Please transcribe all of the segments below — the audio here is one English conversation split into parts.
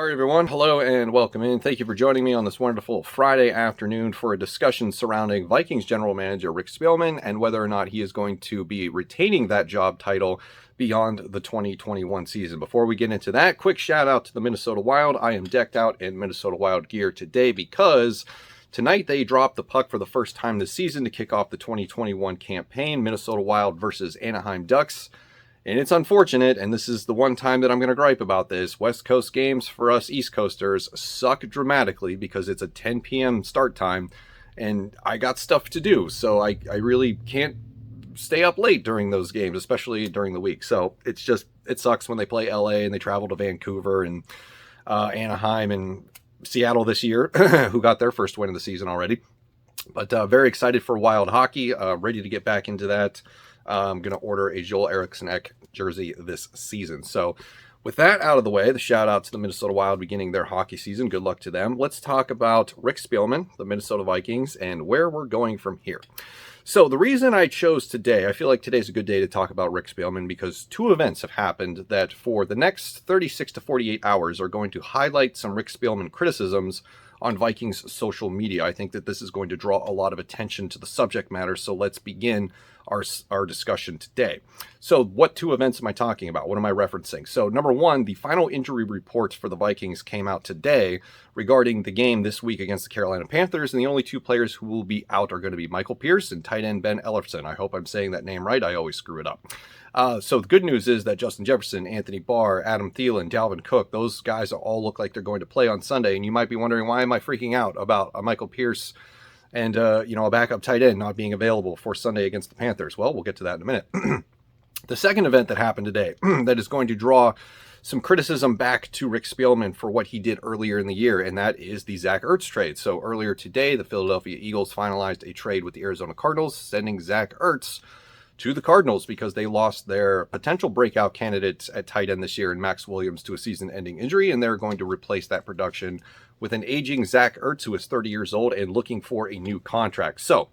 All right, everyone. Hello and welcome in. Thank you for joining me on this wonderful Friday afternoon for a discussion surrounding Vikings general manager Rick Spielman and whether or not he is going to be retaining that job title beyond the 2021 season. Before we get into that, quick shout out to the Minnesota Wild. I am decked out in Minnesota Wild gear today because tonight they dropped the puck for the first time this season to kick off the 2021 campaign, Minnesota Wild versus Anaheim Ducks. And it's unfortunate, and this is the one time that I'm going to gripe about this, West Coast games for us East Coasters suck dramatically because it's a 10 p.m. start time, and I got stuff to do, so I really can't stay up late during those games, especially during the week. So it sucks when they play LA and they travel to Vancouver and Anaheim and Seattle this year, who got their first win of the season already. But very excited for Wild hockey, ready to get back into that. I'm going to order a Joel Eriksson-Ek jersey this season. So with that out of the way, the shout out to the Minnesota Wild beginning their hockey season. Good luck to them. Let's talk about Rick Spielman, the Minnesota Vikings, and where we're going from here. So the reason I chose today, I feel like today's a good day to talk about Rick Spielman because two events have happened that for the next 36 to 48 hours are going to highlight some Rick Spielman criticisms on Vikings social media. I think that this is going to draw a lot of attention to the subject matter, so let's begin our discussion today. So what two events am I talking about? What am I referencing? So number one, the final injury reports for the Vikings came out today regarding the game this week against the Carolina Panthers, and the only two players who will be out are going to be Michael Pierce and tight end Ben Ellerson. I hope I'm saying that name right. I always screw it up. So the good news is that Justin Jefferson, Anthony Barr, Adam Thielen, Dalvin Cook, those guys all look like they're going to play on Sunday. And you might be wondering, why am I freaking out about Michael Pierce and a backup tight end not being available for Sunday against the Panthers? Well, we'll get to that in a minute. The second event that happened today that is going to draw some criticism back to Rick Spielman for what he did earlier in the year, and that is the Zach Ertz trade. So earlier today, the Philadelphia Eagles finalized a trade with the Arizona Cardinals, sending Zach Ertz to the Cardinals because they lost their potential breakout candidates at tight end this year in Max Williams to a season-ending injury, and they're going to replace that production with an aging Zach Ertz who is 30 years old and looking for a new contract. So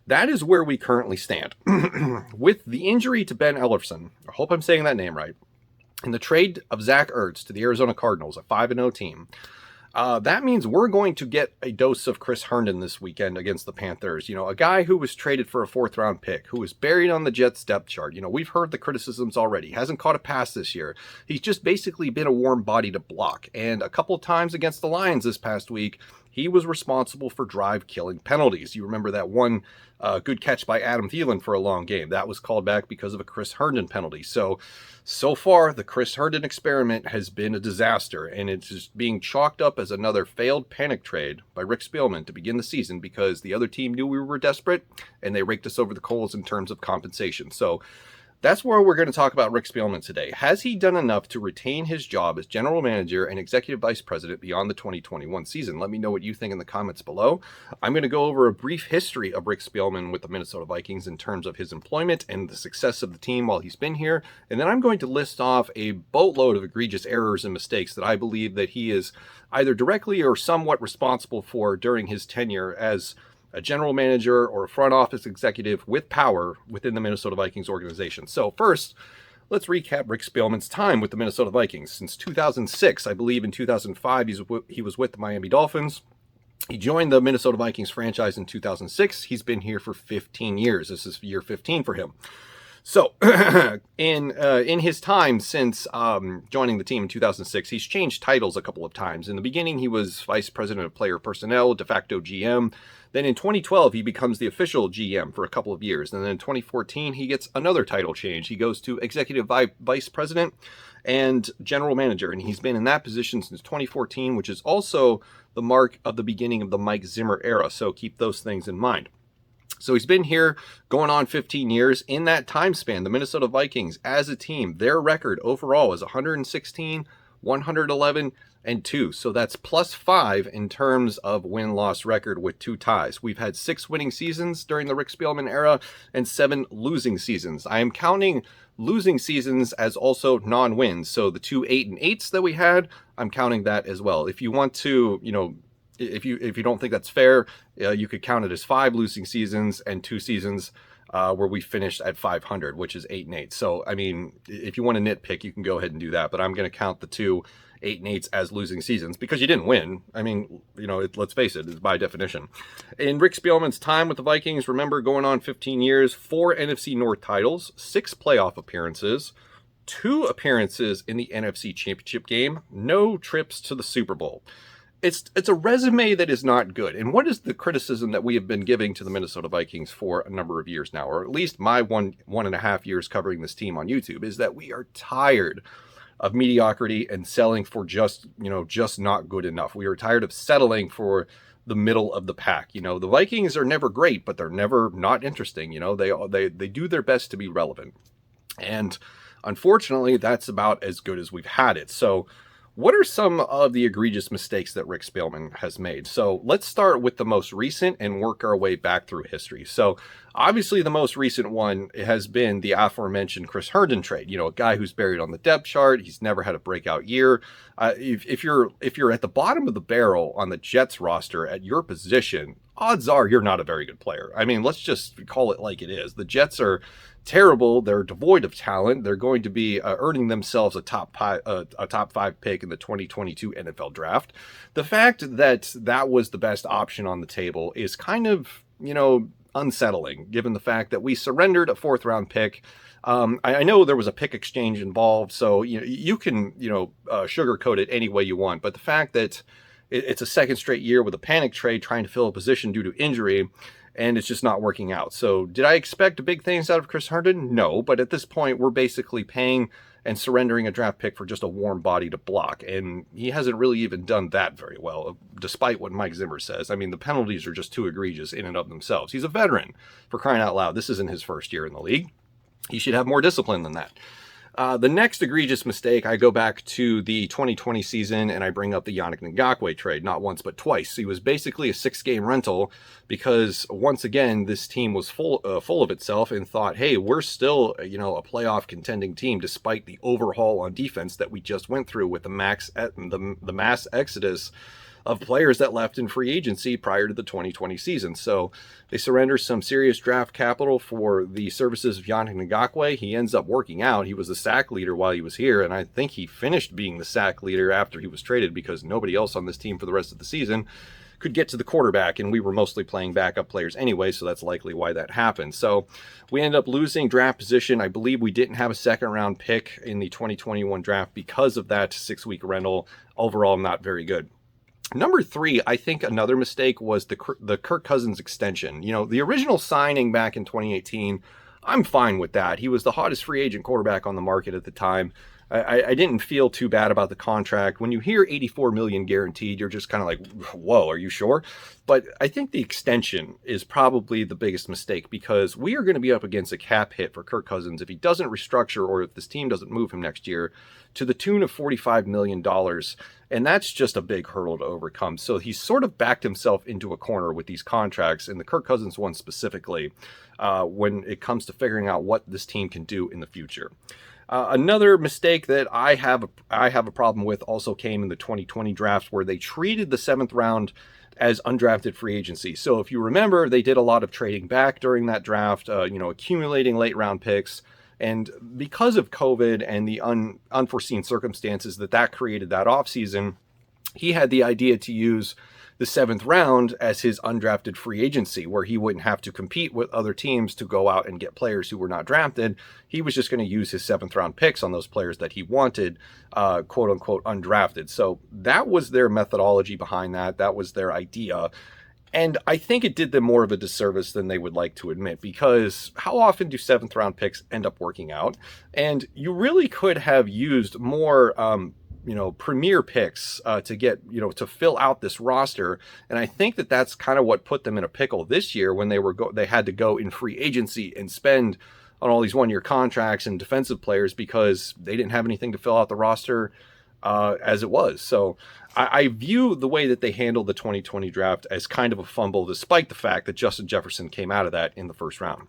that is where we currently stand. With the injury to Ben Ellerson, I hope I'm saying that name right, and the trade of Zach Ertz to the Arizona Cardinals, a 5-0 team, that means we're going to get a dose of Chris Herndon this weekend against the Panthers. You know, a guy who was traded for a 4th-round pick, who was buried on the Jets depth chart. You know, we've heard the criticisms already. He hasn't caught a pass this year. He's just basically been a warm body to block. And a couple of times against the Lions this past week, he was responsible for drive-killing penalties. You remember that one good catch by Adam Thielen for a long game. That was called back because of a Chris Herndon penalty. So far, the Chris Herndon experiment has been a disaster, and it's just being chalked up as another failed panic trade by Rick Spielman to begin the season because the other team knew we were desperate, and they raked us over the coals in terms of compensation. So that's where we're going to talk about Rick Spielman today. Has he done enough to retain his job as general manager and executive vice president beyond the 2021 season? Let me know what you think in the comments below. I'm going to go over a brief history of Rick Spielman with the Minnesota Vikings in terms of his employment and the success of the team while he's been here. And then I'm going to list off a boatload of egregious errors and mistakes that I believe that he is either directly or somewhat responsible for during his tenure as a general manager or a front office executive with power within the Minnesota Vikings organization. So first, let's recap Rick Spielman's time with the Minnesota Vikings. Since 2006, I believe in 2005, he was with the Miami Dolphins. He joined the Minnesota Vikings franchise in 2006. He's been here for 15 years. This is year 15 for him. So in his time since joining the team in 2006, he's changed titles a couple of times. In the beginning, he was vice president of player personnel, de facto GM. Then in 2012, he becomes the official GM for a couple of years. And then in 2014, he gets another title change. He goes to executive vice president and general manager. And he's been in that position since 2014, which is also the mark of the beginning of the Mike Zimmer era. So keep those things in mind. So he's been here going on 15 years. In that time span, the Minnesota Vikings as a team, their record overall is 116, 111, and 2. So that's +5 in terms of win-loss record with 2 ties. We've had 6 winning seasons during the Rick Spielman era and 7 losing seasons. I am counting losing seasons as also non-wins. So the 2 8-8s that we had, I'm counting that as well. If you want to, if you don't think that's fair, you could count it as 5 losing seasons and 2 seasons where we finished at 500, which is 8-8. So, I mean, if you want to nitpick, you can go ahead and do that. But I'm going to count the 2 8-8s as losing seasons because you didn't win. I mean, let's face it, it's by definition. In Rick Spielman's time with the Vikings, remember, going on 15 years, 4 NFC North titles, 6 playoff appearances, 2 appearances in the NFC Championship game, no trips to the Super Bowl. It's a resume that is not good. And what is the criticism that we have been giving to the Minnesota Vikings for a number of years now, or at least my one and a half years covering this team on YouTube, is that we are tired of mediocrity and selling for just not good enough. We are tired of settling for the middle of the pack. The Vikings are never great, but they're never not interesting. They do their best to be relevant. And unfortunately, that's about as good as we've had it. So what are some of the egregious mistakes that Rick Spielman has made? So let's start with the most recent and work our way back through history. So obviously the most recent one has been the aforementioned Chris Herndon trade. A guy who's buried on the depth chart. He's never had a breakout year. If you're at the bottom of the barrel on the Jets roster at your position, odds are you're not a very good player. I mean, let's just call it like it is. The Jets are terrible. They're devoid of talent. They're going to be earning themselves a top 5 pick in the 2022 NFL draft. The fact that that was the best option on the table is kind of, unsettling, given the fact that we surrendered a 4th round pick. I know there was a pick exchange involved, so you can sugarcoat it any way you want. But the fact that it's a second straight year with a panic trade trying to fill a position due to injury, and it's just not working out. So did I expect big things out of Chris Herndon? No, but at this point, we're basically paying and surrendering a draft pick for just a warm body to block. And he hasn't really even done that very well, despite what Mike Zimmer says. I mean, the penalties are just too egregious in and of themselves. He's a veteran, for crying out loud. This isn't his first year in the league. He should have more discipline than that. The next egregious mistake, I go back to the 2020 season and I bring up the Yannick Ngakoue trade, not once but twice. He was basically a 6-game rental because once again, this team was full of itself and thought, hey, we're still, a playoff contending team despite the overhaul on defense that we just went through with the mass exodus of players that left in free agency prior to the 2020 season. So they surrender some serious draft capital for the services of Yannick Ngakoue. He ends up working out. He was the sack leader while he was here, and I think he finished being the sack leader after he was traded because nobody else on this team for the rest of the season could get to the quarterback, and we were mostly playing backup players anyway, so that's likely why that happened. So we end up losing draft position. I believe we didn't have a 2nd-round pick in the 2021 draft because of that 6-week rental. Overall, not very good. Number 3, I think another mistake was the Kirk Cousins extension. The original signing back in 2018, I'm fine with that. He was the hottest free agent quarterback on the market at the time. I didn't feel too bad about the contract. When you hear $84 million guaranteed, you're just kind of like, whoa, are you sure? But I think the extension is probably the biggest mistake because we are going to be up against a cap hit for Kirk Cousins if he doesn't restructure or if this team doesn't move him next year to the tune of $45 million. And that's just a big hurdle to overcome. So he's sort of backed himself into a corner with these contracts, and the Kirk Cousins one specifically, when it comes to figuring out what this team can do in the future. Another mistake that I have a problem with also came in the 2020 draft, where they treated the 7th round as undrafted free agency. So if you remember, they did a lot of trading back during that draft, accumulating late round picks. And because of COVID and the unforeseen circumstances that created that offseason, he had the idea to use the 7th round as his undrafted free agency, where he wouldn't have to compete with other teams to go out and get players who were not drafted. He was just going to use his 7th round picks on those players that he wanted, quote unquote, undrafted. So that was their methodology behind that. That was their idea. And I think it did them more of a disservice than they would like to admit, because how often do 7th round picks end up working out? And you really could have used more, premier picks to get, to fill out this roster. And I think that that's kind of what put them in a pickle this year when they had to go in free agency and spend on all these 1-year contracts and defensive players because they didn't have anything to fill out the roster as it was. So I view the way that they handled the 2020 draft as kind of a fumble, despite the fact that Justin Jefferson came out of that in the 1st round.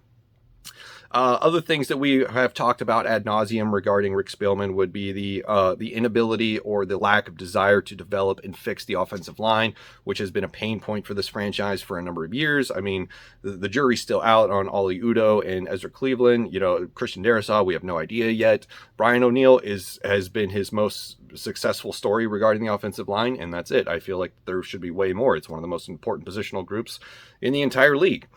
Other things that we have talked about ad nauseum regarding Rick Spielman would be the inability or the lack of desire to develop and fix the offensive line, which has been a pain point for this franchise for a number of years. I mean, the jury's still out on Ollie Udoh and Ezra Cleveland. Christian Darrisaw, we have no idea yet. Brian O'Neill has been his most successful story regarding the offensive line, and that's it. I feel like there should be way more. It's one of the most important positional groups in the entire league.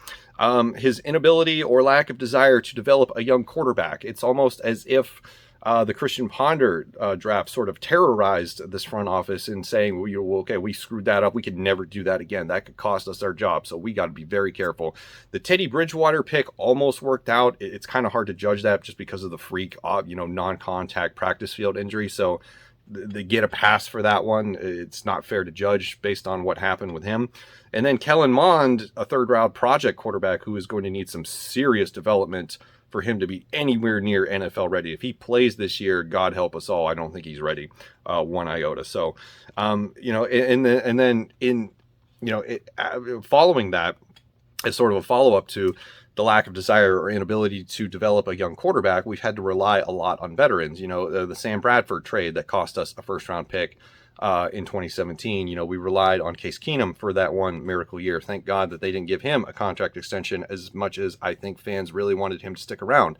His inability or lack of desire to develop a young quarterback. It's almost as if the Christian Ponder draft sort of terrorized this front office in saying, well, okay, we screwed that up. We could never do that again. That could cost us our job. So we got to be very careful. The Teddy Bridgewater pick almost worked out. It's kind of hard to judge that just because of the freak, non-contact practice field injury. So they get a pass for that one. It's not fair to judge based on what happened with him. And then Kellen Mond, a third-round project quarterback who is going to need some serious development for him to be anywhere near NFL ready. If he plays this year, God help us all, I don't think he's ready one iota. So, following that, as sort of a follow-up to the lack of desire or inability to develop a young quarterback, we've had to rely a lot on veterans. The Sam Bradford trade that cost us a first-round pick in 2017. We relied on Case Keenum for that one miracle year. Thank God that they didn't give him a contract extension as much as I think fans really wanted him to stick around.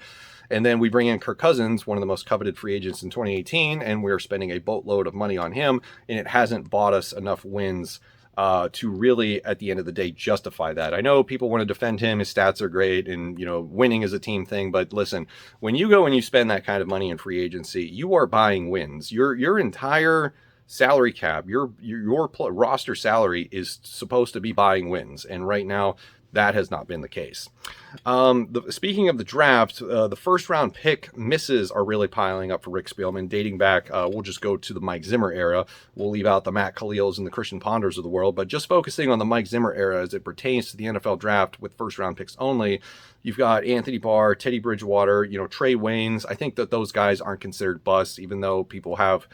And then we bring in Kirk Cousins, one of the most coveted free agents in 2018, and we're spending a boatload of money on him, and it hasn't bought us enough wins to really, at the end of the day, justify that. I know people want to defend him. His stats are great, and, winning is a team thing. But listen, when you go and you spend that kind of money in free agency, you are buying wins. Your entire salary cap, your roster salary is supposed to be buying wins. And right now, that has not been the case. Speaking of the draft, the first round pick misses are really piling up for Rick Spielman, dating back. We'll just go to the Mike Zimmer era. We'll leave out the Matt Khalils and the Christian Ponders of the world, but just focusing on the Mike Zimmer era as it pertains to the NFL draft with first round picks only. You've got Anthony Barr, Teddy Bridgewater, Trey Waynes. I think that those guys aren't considered busts, even though people have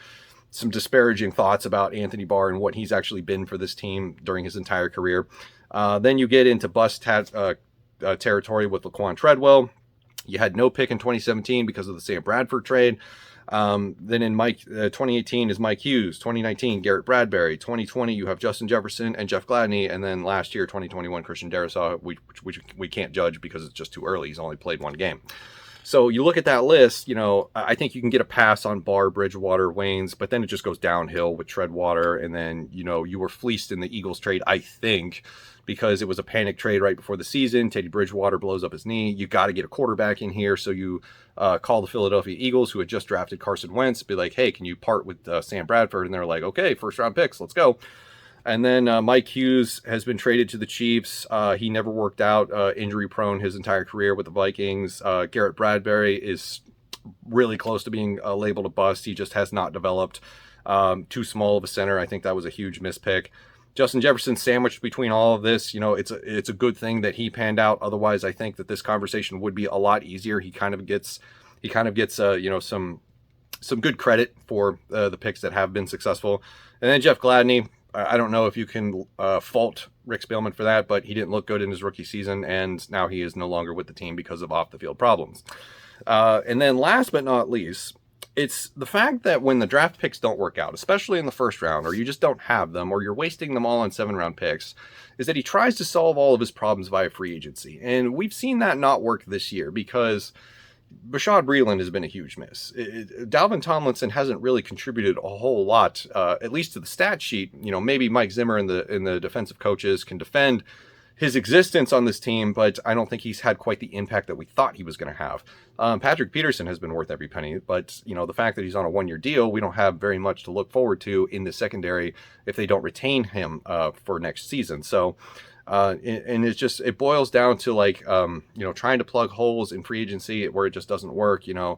some disparaging thoughts about Anthony Barr and what he's actually been for this team during his entire career. Then you get into bust territory with Laquan Treadwell. You had no pick in 2017 because of the Sam Bradford trade. Then in 2018 is Mike Hughes. 2019, Garrett Bradbury. 2020, you have Justin Jefferson and Jeff Gladney. And then last year, 2021, Christian Darrisaw, which we can't judge because it's just too early. He's only played one game. So you look at that list, I think you can get a pass on Barr, Bridgewater, Waynes, but then it just goes downhill with Treadwater. And then, you were fleeced in the Eagles trade, I think, because it was a panic trade right before the season. Teddy Bridgewater blows up his knee. You got to get a quarterback in here. So you call the Philadelphia Eagles, who had just drafted Carson Wentz, be like, hey, can you part with Sam Bradford? And they're like, okay, first round picks, let's go. And then Mike Hughes has been traded to the Chiefs. He never worked out, injury prone his entire career with the Vikings. Garrett Bradbury is really close to being labeled a bust. He just has not developed. Too small of a center. I think that was a huge mispick. Justin Jefferson sandwiched between all of this. It's a good thing that he panned out. Otherwise, I think that this conversation would be a lot easier. He kind of gets some good credit for the picks that have been successful. And then Jeff Gladney. I don't know if you can fault Rick Spielman for that, but he didn't look good in his rookie season, and now he is no longer with the team because of off-the-field problems. And then last but not least, it's the fact that when the draft picks don't work out, especially in the first round, or you just don't have them, or you're wasting them all on 7-round picks, is that he tries to solve all of his problems via free agency. And we've seen that not work this year because Bashaud Breeland has been a huge miss. Dalvin Tomlinson hasn't really contributed a whole lot, at least to the stat sheet. Maybe Mike Zimmer and the defensive coaches can defend his existence on this team, but I don't think he's had quite the impact that we thought he was going to have. Patrick Peterson has been worth every penny, but the fact that he's on a 1-year deal, we don't have very much to look forward to in the secondary if they don't retain him for next season. So. And it boils down to trying to plug holes in free agency where it just doesn't work, and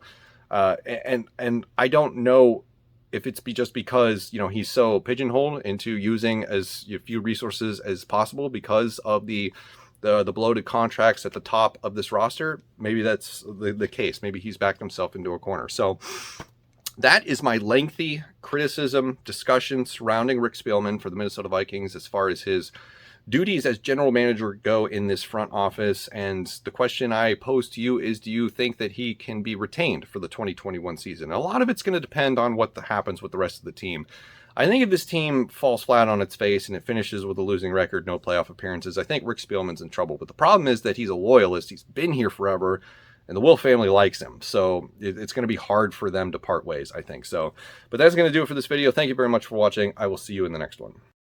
I don't know if it's just because, he's so pigeonholed into using as few resources as possible because of the bloated contracts at the top of this roster. Maybe that's the case. Maybe he's backed himself into a corner. So that is my lengthy criticism discussion surrounding Rick Spielman for the Minnesota Vikings as far as his duties as general manager go in this front office. And the question I pose to you is, do you think that he can be retained for the 2021 season? A lot of it's going to depend on what happens with the rest of the team. I think if this team falls flat on its face and it finishes with a losing record, no playoff appearances, I think Rick Spielman's in trouble. But the problem is that he's a loyalist. He's been here forever, and the Wolf family likes him. So it's going to be hard for them to part ways, I think. So, but that's going to do it for this video. Thank you very much for watching. I will see you in the next one.